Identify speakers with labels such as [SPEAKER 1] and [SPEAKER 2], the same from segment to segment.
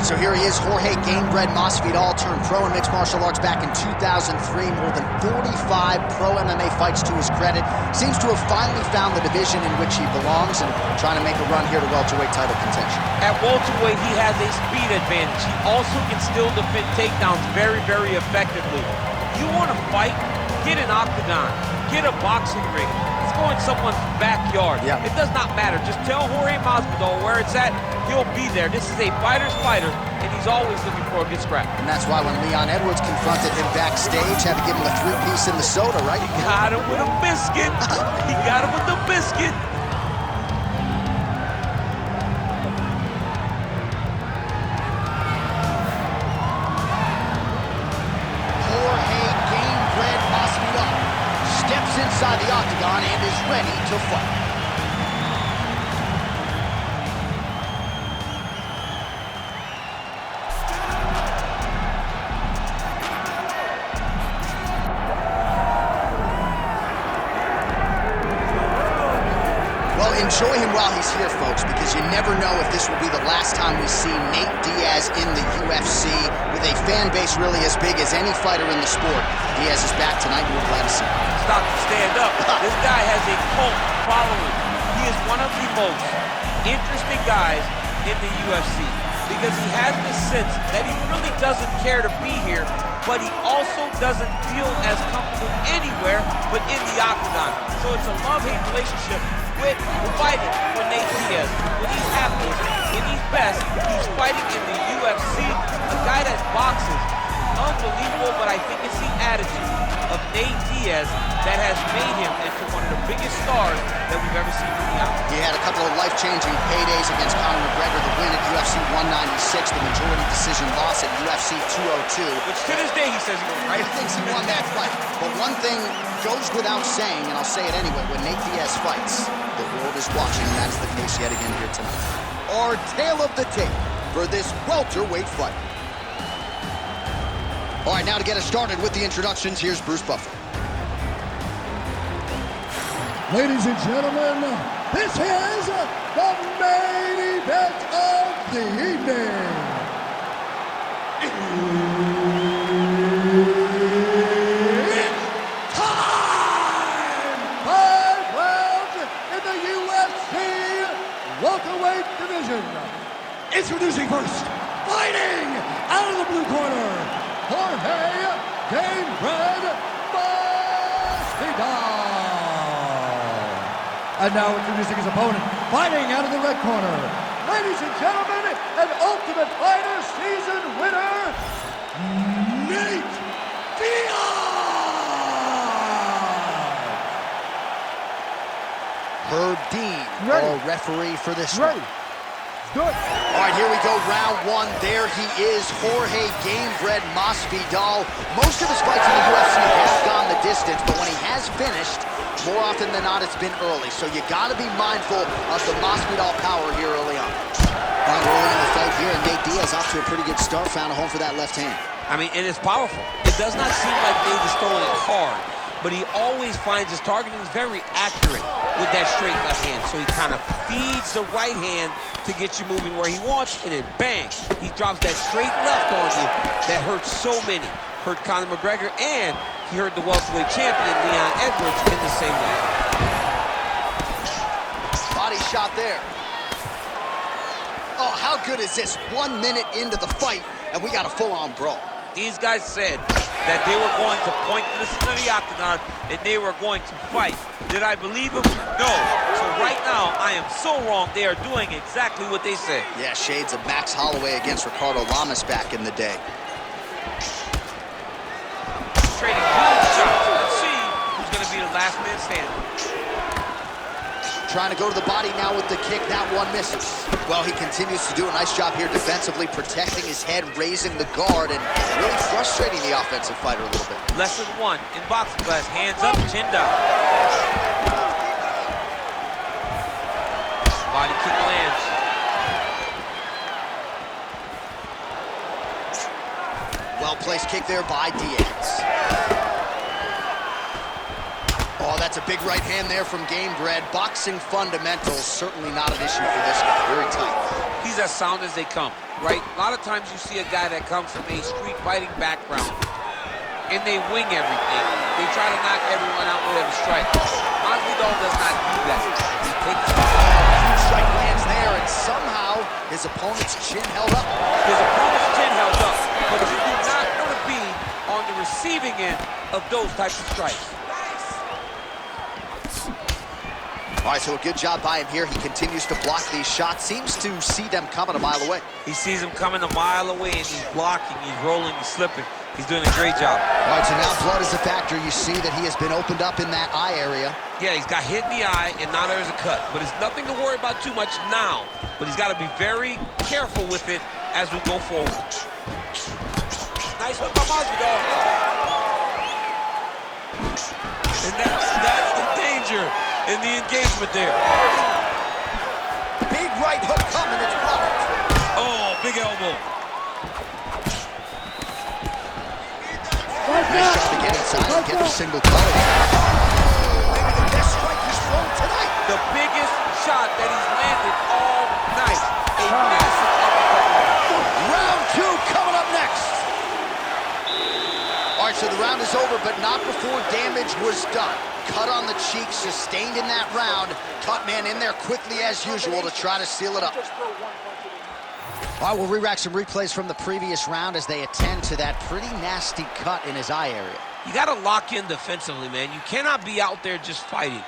[SPEAKER 1] right, so here he is, Jorge Gamebred Masvidal turned pro in mixed martial arts back in 2003. More than 45 pro MMA fights to his credit. Seems to have finally found the division in which he belongs and trying to make a run here to welterweight title contention.
[SPEAKER 2] At welterweight, he has a speed advantage. He also can still defend takedowns very, very effectively. You want to fight? Get an octagon. Get a boxing ring. Let's go in someone's backyard.
[SPEAKER 1] Yeah.
[SPEAKER 2] It does not matter. Just tell Jorge Masvidal where it's at. He'll be there. This is a fighter's fighter, and he's always looking for a good scrap.
[SPEAKER 1] And that's why when Leon Edwards confronted him backstage, had to give him a 3-piece in the soda, right?
[SPEAKER 2] He got him with a biscuit. He got him with the biscuit.
[SPEAKER 1] Jorge Gamebred Masvidal steps inside the octagon and is ready to fight. Enjoy him while he's here, folks, because you never know if this will be the last time we see Nate Diaz in the UFC with a fan base really as big as any fighter in the sport. Diaz is back tonight, and we're glad to see him.
[SPEAKER 2] Stop to stand up. This guy has a cult following. He is one of the most interesting guys in the UFC because he has this sense that he really doesn't care to be here, but he also doesn't feel as comfortable anywhere but in the octagon. So it's a love-hate relationship with fighting for Nate Diaz. When he's happiest, when he's best, he's fighting in the UFC. A guy that boxes, unbelievable, but I think it's the attitude of Nate Diaz that has made him into one of the biggest stars that we've ever seen in the octagon.
[SPEAKER 1] He had a couple of life-changing paydays against Conor McGregor, the win at UFC 196, the majority decision loss at UFC 202.
[SPEAKER 2] Which to this day he says he won, right?
[SPEAKER 1] He thinks he won that fight. But one thing goes without saying, and I'll say it anyway, when Nate Diaz fights, the world is watching, and that is the case yet again here tonight. Our tale of the tape for this welterweight fight. All right, now to get us started with the introductions, here's Bruce Buffer.
[SPEAKER 3] Ladies and gentlemen, this is the main event of the evening. It's time! 5 rounds in the UFC welterweight division. Introducing first, fighting out of the blue corner, Jorge Gamebred Masvidal. And now introducing his opponent, fighting out of the red corner, ladies and gentlemen, an Ultimate Fighter season winner, Nate Diaz.
[SPEAKER 1] Herb Dean, our referee for this one.
[SPEAKER 3] Good.
[SPEAKER 1] All right, here we go, round one. There he is, Jorge Gamebred Masvidal. Most of his fights in the UFC have gone the distance, but when he has finished, more often than not, it's been early. So you got to be mindful of the Masvidal power here early on. All right, early in the fight here, and Nate Diaz off to a pretty good start, found a home for that left hand.
[SPEAKER 2] I mean, and it's powerful. It does not seem like Nate is throwing it hard, but he always finds his target. He's very accurate with that straight left hand. So he kind of feeds the right hand to get you moving where he wants, and then bang, he drops that straight left on you that hurts so many. Hurt Conor McGregor, and he hurt the welterweight champion, Leon Edwards, in the same way.
[SPEAKER 1] Body shot there. Oh, how good is this? 1 minute into the fight, and we got a full-on brawl.
[SPEAKER 2] These guys said that they were going to point this into the octagon and they were going to fight. Did I believe them? No. So right now, I am so wrong. They are doing exactly what they said.
[SPEAKER 1] Yeah, shades of Max Holloway against Ricardo Lamas back in the day.
[SPEAKER 2] Trading huge shots. Let's see who's going to be the last man standing.
[SPEAKER 1] Trying to go to the body now with the kick. That one misses. Well, he continues to do a nice job here defensively, protecting his head, raising the guard, and really frustrating the offensive fighter a little bit.
[SPEAKER 2] Lesson one in boxing class, hands up, chin down. Body kick lands.
[SPEAKER 1] Well-placed kick there by Diaz. Oh, that's a big right hand there from Gamebred. Boxing fundamentals, certainly not an issue for this guy. Very tight.
[SPEAKER 2] He's as sound as they come. right? A lot of times you see a guy that comes from a street fighting background and they wing everything. They try to knock everyone out with every strike. Masvidal does not do that. He takes
[SPEAKER 1] Huge strike lands there, and somehow his opponent's chin held up.
[SPEAKER 2] his opponent's chin held up, but you do not want to be on the receiving end of those types of strikes.
[SPEAKER 1] All right, so a good job by him here. He continues to block these shots. Seems to see them coming a mile away.
[SPEAKER 2] He sees him coming a mile away, and he's blocking, he's rolling, he's slipping. He's doing a great job.
[SPEAKER 1] All right, so now blood is a factor. You see that he has been opened up in that eye area.
[SPEAKER 2] Yeah, he's got hit in the eye, and now there's a cut. But it's nothing to worry about too much now. But he's got to be very careful with it as we go forward. Nice one by Masvidal. And that's the danger in the engagement there.
[SPEAKER 1] Big right hook coming, it's blocked.
[SPEAKER 2] Oh, big elbow.
[SPEAKER 1] Nice shot to get inside and get the single color. Maybe the best strike he's thrown tonight.
[SPEAKER 2] The biggest shot that he's landed all night. A massive uppercut.
[SPEAKER 1] Round two coming up next. All right, so the round is over, but not before damage was done. Cut on the cheek, sustained in that round. Cut man in there quickly as usual to try to seal it up. All right, we'll re-rack some replays from the previous round as they attend to that pretty nasty cut in his eye area.
[SPEAKER 2] You got to lock in defensively, man. You cannot be out there just fighting.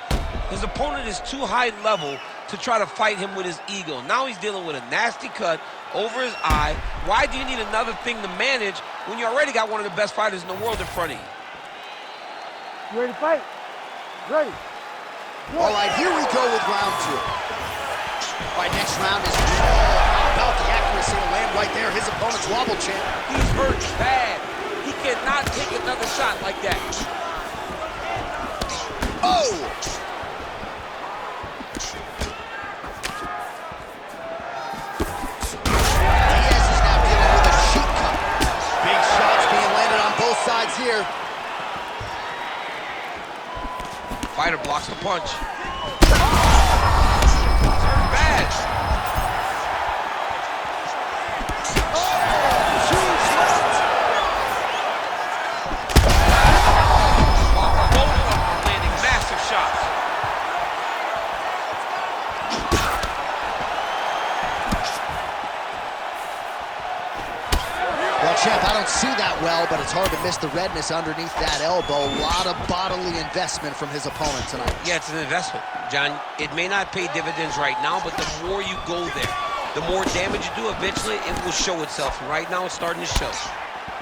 [SPEAKER 2] His opponent is too high level to try to fight him with his ego. Now he's dealing with a nasty cut over his eye. Why do you need another thing to manage when you already got one of the best fighters in the world in front of you?
[SPEAKER 4] You ready to fight? Ready.
[SPEAKER 1] All right, here we go with round two. All right, next round is how about the accuracy to land right there. His opponent's wobble champ.
[SPEAKER 2] He's hurt bad. He cannot take another shot like that.
[SPEAKER 1] Oh! Diaz is now dealing with a cheek cut. Big shots being landed on both sides here.
[SPEAKER 2] Fighter blocks the punch. Bad. Both of them are landing massive shots.
[SPEAKER 1] Well, champ, I don't see that well, but it's hard to miss the redness underneath that elbow. A lot of bodily investment from his opponent tonight.
[SPEAKER 2] Yeah, it's an investment, John. It may not pay dividends right now, but the more you go there, the more damage you do, eventually it will show itself. And right now it's starting to show.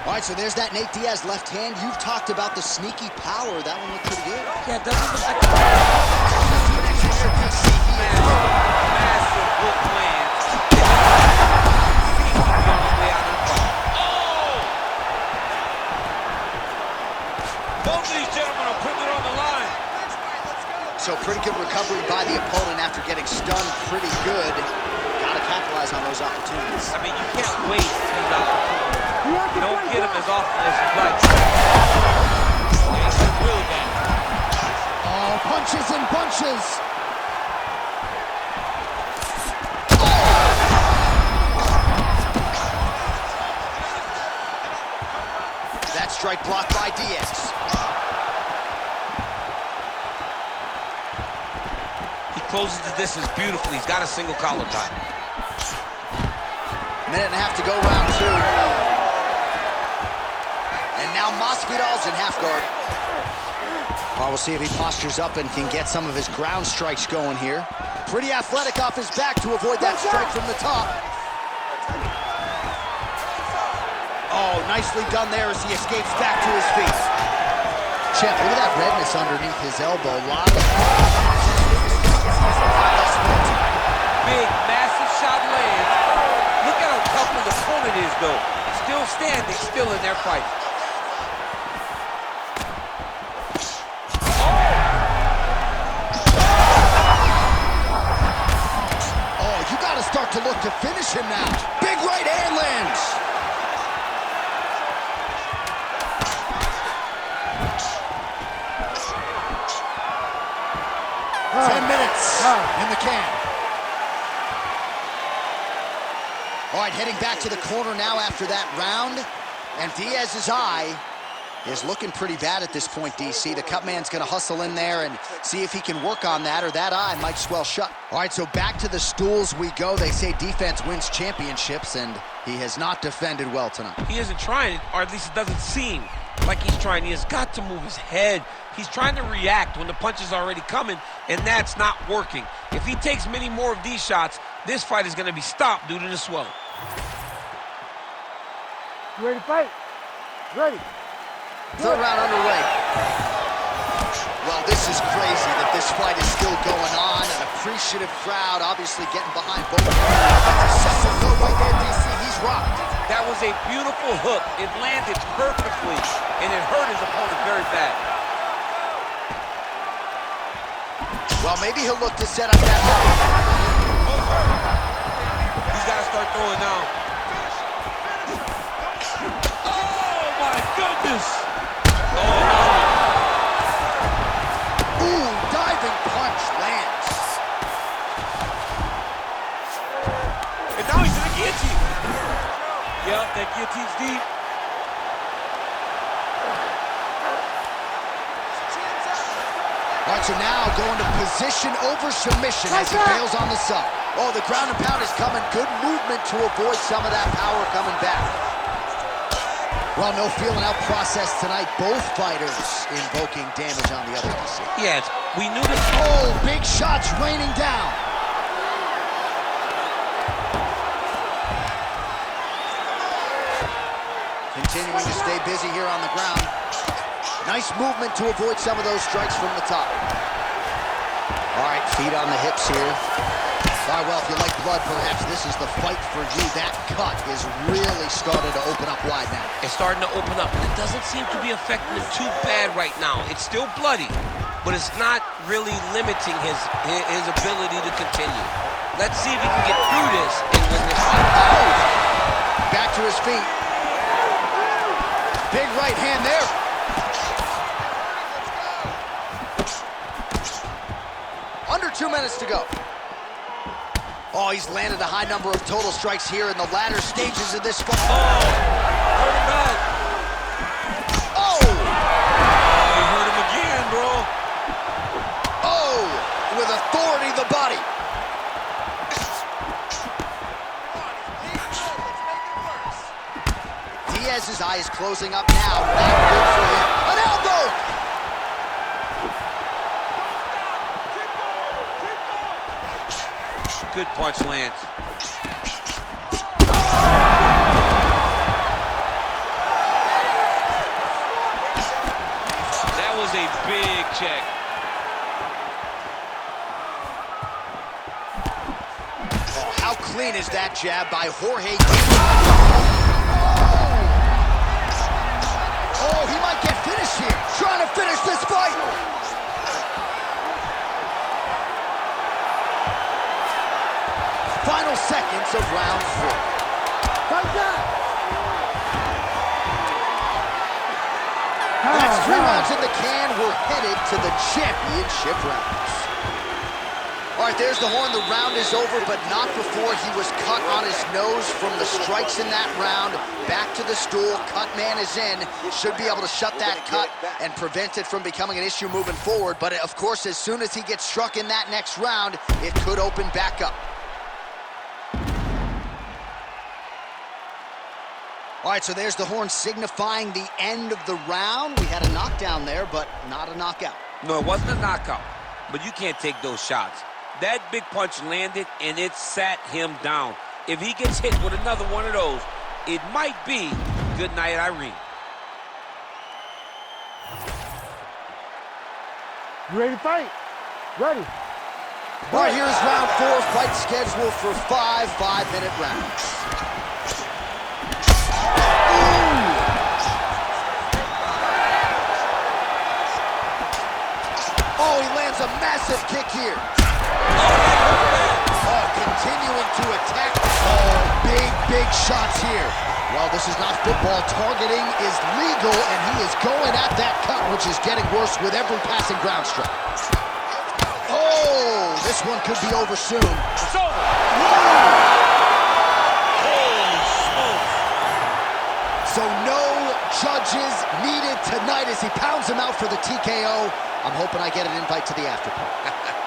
[SPEAKER 1] All right, so there's that Nate Diaz left hand. You've talked about the sneaky power. That one looked pretty good.
[SPEAKER 2] Yeah, it doesn't look like massive hook lands. Both of these gentlemen are putting it on the line.
[SPEAKER 1] So pretty good recovery by the opponent after getting stunned pretty good. Got to capitalize on those opportunities.
[SPEAKER 2] I mean, you can't waste these opportunities. You don't get them as often as you'd like. Yeah, it's really bad.
[SPEAKER 1] Oh, punches and bunches. That strike blocked by Diaz.
[SPEAKER 2] He closes the distance beautifully. He's got a single collar tie.
[SPEAKER 1] Minute and a half to go, round two. And now Masvidal's in half guard. Well, we'll see if he postures up and can get some of his ground strikes going here. Pretty athletic off his back to avoid that strike from the top. Oh, nicely done there as he escapes back to his feet. Champ, look at that redness underneath his elbow. A lot of...
[SPEAKER 2] Big, massive shot lands. Look at how tough his opponent is, though. Still standing, still in their fight.
[SPEAKER 1] Oh, you got to start to look to finish him now. Big right hand lands. Ten minutes in the can. All right, heading back to the corner now after that round. And Diaz's eye is looking pretty bad at this point, DC. The cut man's gonna hustle in there and see if he can work on that, or that eye might swell shut. All right, so back to the stools we go. They say defense wins championships, and he has not defended well tonight.
[SPEAKER 2] He isn't trying, or at least it doesn't seem like he's trying. He has got to move his head. He's trying to react when the punch is already coming, and that's not working. If he takes many more of these shots, this fight is gonna be stopped due to the swelling.
[SPEAKER 4] You ready to fight? Ready.
[SPEAKER 1] Third round underway. Well, this is crazy that this fight is still going on. An appreciative crowd obviously getting behind both. Second right there, DC. He's rocked.
[SPEAKER 2] That was a beautiful hook. It landed perfectly, and it hurt his opponent very bad.
[SPEAKER 1] Well, maybe he'll look to set up that hook.
[SPEAKER 2] He's got to start throwing now. Oh, my goodness. Oh, no.
[SPEAKER 1] Ooh, diving punch lands.
[SPEAKER 2] And now he's in the guillotine. Yep, that guillotine's deep.
[SPEAKER 1] All right, so now going to position over submission as he bails on the sub. Oh, the ground and pound is coming. Good movement to avoid some of that power coming back. Well, no feeling out process tonight. Both fighters invoking damage on the other.
[SPEAKER 2] Yes, we knew this.
[SPEAKER 1] Oh, big shots raining down. Continuing to stay busy here on the ground. Nice movement to avoid some of those strikes from the top. All right, feet on the hips here. All right, well, if you like blood, perhaps this is the fight for you. That cut is really starting to open up wide now.
[SPEAKER 2] It's starting to open up, and it doesn't seem to be affecting him too bad right now. It's still bloody, but it's not really limiting his ability to continue. Let's see if he can get through this and win this fight.
[SPEAKER 1] Oh! Back to his feet. Big right hand there. Under 2 minutes to go. Oh, he's landed a high number of total strikes here in the latter stages of this fight.
[SPEAKER 2] Oh! Hurt him bad.
[SPEAKER 1] Oh!
[SPEAKER 2] Oh, he hurt him again, bro.
[SPEAKER 1] Oh! With authority, the body. Diaz's eye is closing up now. Not good for him. An elbow!
[SPEAKER 2] Good punch lands. That was a big check.
[SPEAKER 1] Oh, how clean is that jab by Jorge? Oh, he might get finished here. Trying to finish this fight. Final seconds of round 4. That's 3 rounds in the can. We're headed to the championship rounds. All right, there's the horn. The round is over, but not before he was cut on his nose from the strikes in that round. Back to the stool. Cut man is in. Should be able to shut that cut and prevent it from becoming an issue moving forward. But, of course, as soon as he gets struck in that next round, it could open back up. All right, so there's the horn signifying the end of the round. We had a knockdown there, but not a knockout.
[SPEAKER 2] No, it wasn't a knockout, but you can't take those shots. That big punch landed, and it sat him down. If he gets hit with another one of those, it might be good night, Irene.
[SPEAKER 4] You ready to fight? Ready.
[SPEAKER 1] All right, here's round 4. Fight scheduled for 5 5-minute rounds. Oh, he lands a massive kick here. Oh, continuing to attack. Oh, big shots here. Well, this is not football. Targeting is legal, and he is going at that cut, which is getting worse with every passing ground strike. Oh, this one could be over soon.
[SPEAKER 2] It's over. Whoa. Oh,
[SPEAKER 1] judges needed tonight as he pounds him out for the TKO. I'm hoping I get an invite to the after party.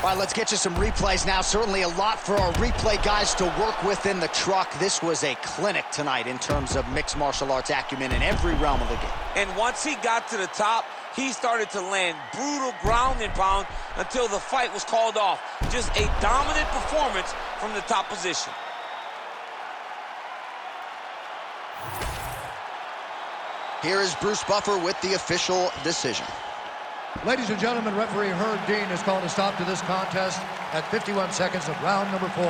[SPEAKER 1] All right, let's get you some replays now. Certainly a lot for our replay guys to work with in the truck. This was a clinic tonight in terms of mixed martial arts acumen in every realm of the game.
[SPEAKER 2] And once he got to the top, he started to land brutal ground and pound until the fight was called off. Just a dominant performance from the top position.
[SPEAKER 1] Here is Bruce Buffer with the official decision.
[SPEAKER 3] Ladies and gentlemen, referee Herb Dean has called a stop to this contest at 51 seconds of round number 4.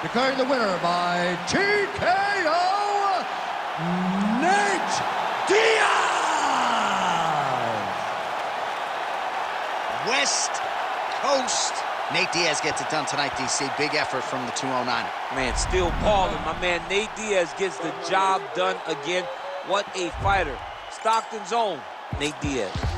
[SPEAKER 3] Declaring the winner by TKO, Nate Diaz!
[SPEAKER 1] West Coast. Nate Diaz gets it done tonight, DC. Big effort from the 209.
[SPEAKER 2] Man, still balling. My man Nate Diaz gets the job done again. What a fighter. Stockton's own Nate Diaz.